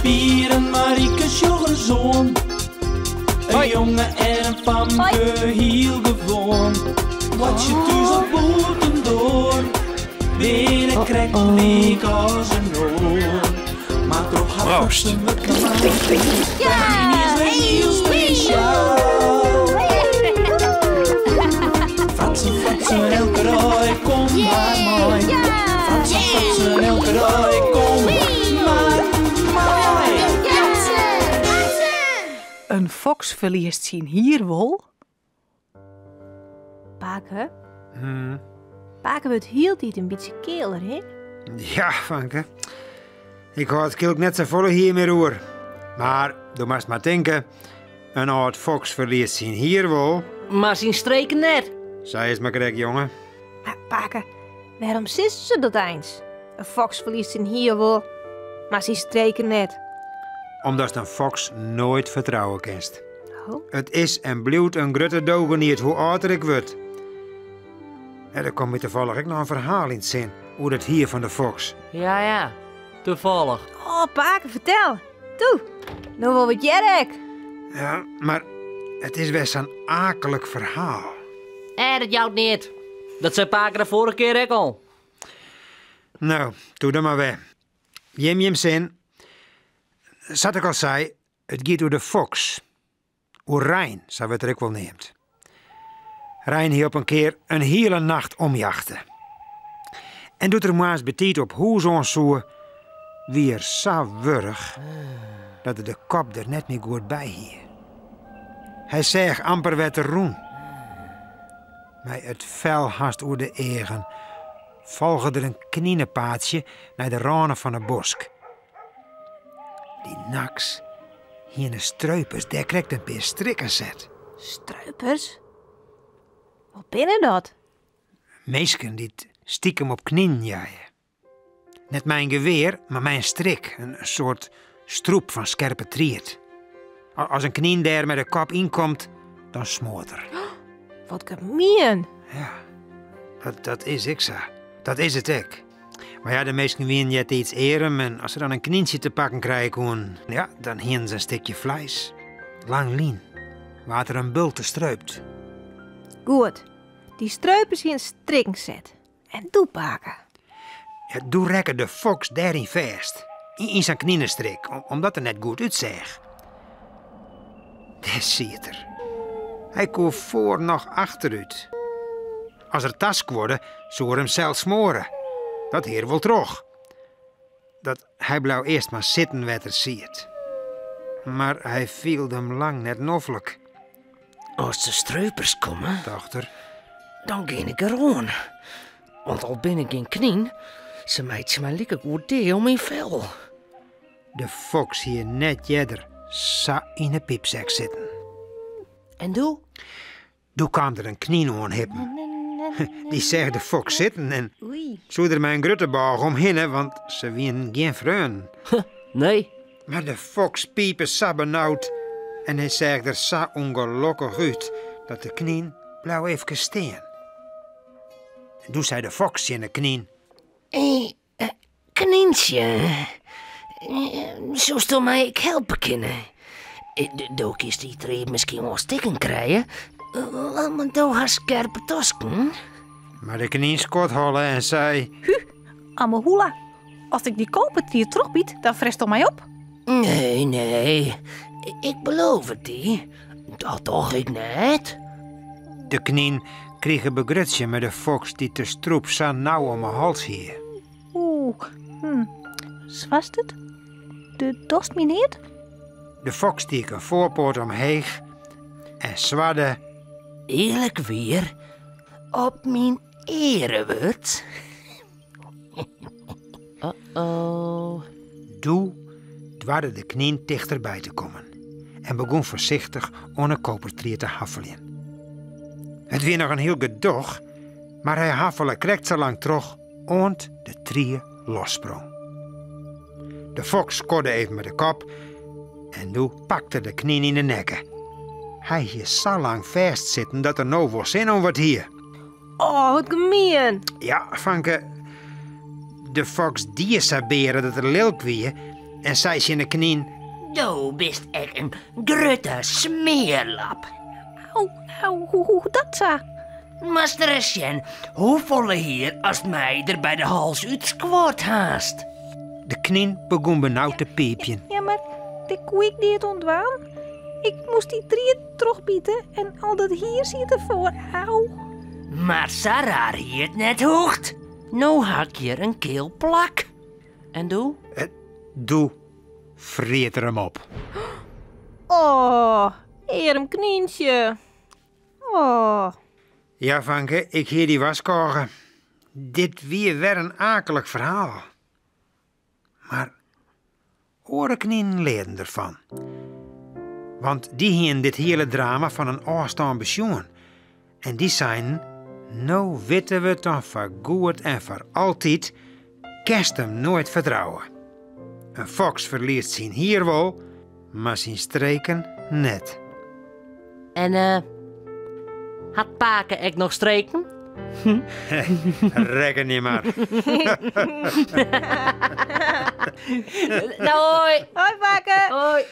Pieren Mariekes jonggezoon. Een jongen en een famke heel gewoon. Wat je thuis op boeten door. Binnen krijgt een week als een oor. Maar toch had ze me gemaakt. Ja, heel speciaal. Fratsen, elke rij, kom maar mooi. Fratsen, elke rij, kom maar mooi. Een fox verliest zijn hierwol. Paken? Paken wordt heel tijd een beetje keeler, hè? Ja, Vanke. Ik had het kilk net zo volle hier meer roer. Maar, du moest maar denken, een oud fox verliest zijn hierwol. Maar zijn streken net. Zij is maar correct, jongen. Maar Paken, waarom zit ze dat eens? Een fox verliest zijn hierwol, maar zijn streken net. Omdat een fox nooit vertrouwen kent. Oh. Het is en blijft een grote dogeniet hoe ouder ik word. En er komt me toevallig ook nog een verhaal in het zin. Hoe dat hier van de fox. Ja, toevallig. Oh, Paken, vertel. Toe, nou wel wat jerk. Ja, maar het is best een akelig verhaal. Dat jouwt niet. Dat zei Paken de vorige keer ook al. Nou, doe dan maar weg. Jim zin. Zat ik al zei, het gaat door de fox. Hoe Rijn, zou we het er ook wel neemt. Rijn hier op een keer een hele nacht omjachten. En doet er maar eens betiet op hoe zo'n soer weer zo wurg dat er de kop er net meer goed bij hier. Hij zegt amper wat er roen. Maar het vel haast oer de egen volgen er een knienepaadje naar de ranen van een bosk. Die naks, hier in de struipers, daar krijgt een paar strikken zet. Struipers? Wat binnen dat? Meesken die stiekem op knien jaaien. Net mijn geweer, maar mijn strik. Een soort stroep van scherpe triert. Als een knien daar met de kop inkomt, dan smoort er. Wat gemeen. Ja, dat is ik zo. Dat is het ook. Maar ja, de meesten winnen jet iets eren en als ze dan een knientje te pakken krijgen, ja, dan hieren ze een stukje vlees. Lang lien, waar er een bult te struipt. Goed, die struipers hier in strikken zet. En doe Paken. Ja, doe rekken de fox daarin vast. In zijn knienenstrik, omdat er net goed uitzag. Daar ziet er. Hij kon voor nog achteruit. Als er task worden, zou er hem zelf smoren. Dat heer wel terug. Dat hij blauw eerst maar zitten wat er ziet. Maar hij viel hem lang net noffelijk. Als de struipers komen, Dochter, dan ging ik erom. Want al ben ik in knien, ze meid ze mij lekker goed deel om mijn vel. de fox hier net jeder sa in een piepzak zitten. En doe? Toen kwam er een knie aan hippen. Die zegt de fox zitten en Oei. zo er mij een gruttebaag omheen, want ze winnen geen vreun. Nee. Maar de fox piepen sa benauwd en hij zegt er sa ongelukkig uit dat de knie blauw even steen. En toen zei de fox in de knie: Knientje. Zoals door mij ik helpen kunnen. Doe is die treep misschien wel stikken krijgen. Maar doe haar scherpe tosken. Maar de knie skot hollen en zei: Amahula, als ik die kopertier terugbied, dan frest al mij op. Nee. Ik beloof het die. Dat toch ik net. De knie kreeg een begrutsje met de fox die te stroep sa nauw om mijn hals hier. Oeh, zwast het? De dorst me niet? De fox stiek een voorpoort omheeg en zwadde: Eerlijk weer. Op mijn erewoord. Uh-oh. Doe dwarde de knie dichterbij te komen en begon voorzichtig om een kopertrier te haffelen. Het weer nog een heel gedoch, maar hij haffelde krekt zo lang terug, ont de trier lossprong. De fox skodde even met de kop en nu pakte de knie in de nekken. Hij hier zo lang vastzitten dat er nou wel zin om wat hier. Oh, wat gemeen. Ja, Vanke, de fox die saberen dat er lelijk weer en zei ze in de knieën: Du bist echt een grote smeerlap. Au, hoe dat zo? Master Etienne, hoe volle hier als mij er bij de hals uit squat haast? De knieën begon benauwd te piepjen. Ja, maar de koeik die het ontwaan. Ik moest die 3 terugbieten en al dat hier zit ervoor. Auw. Maar Sarah hier het net hoogd. Nou hak je een keel plak. En doe? Doe, vreet er hem op. Oh, arm knientje. Oh. Ja, Vanke, ik heer die waskogen. Dit weer een akelig verhaal. Maar oren knieën leren ervan. Want die hien dit hele drama van een afstand besjoen. En die zeiden: nou weten we dan voor goed en voor altijd, kerst hem nooit vertrouwen. Een fox verliest zijn hier wel, maar zijn streken net. En had Paken echt nog streken? Reken niet maar. Nou, hoi. Hoi, Paken. Hoi.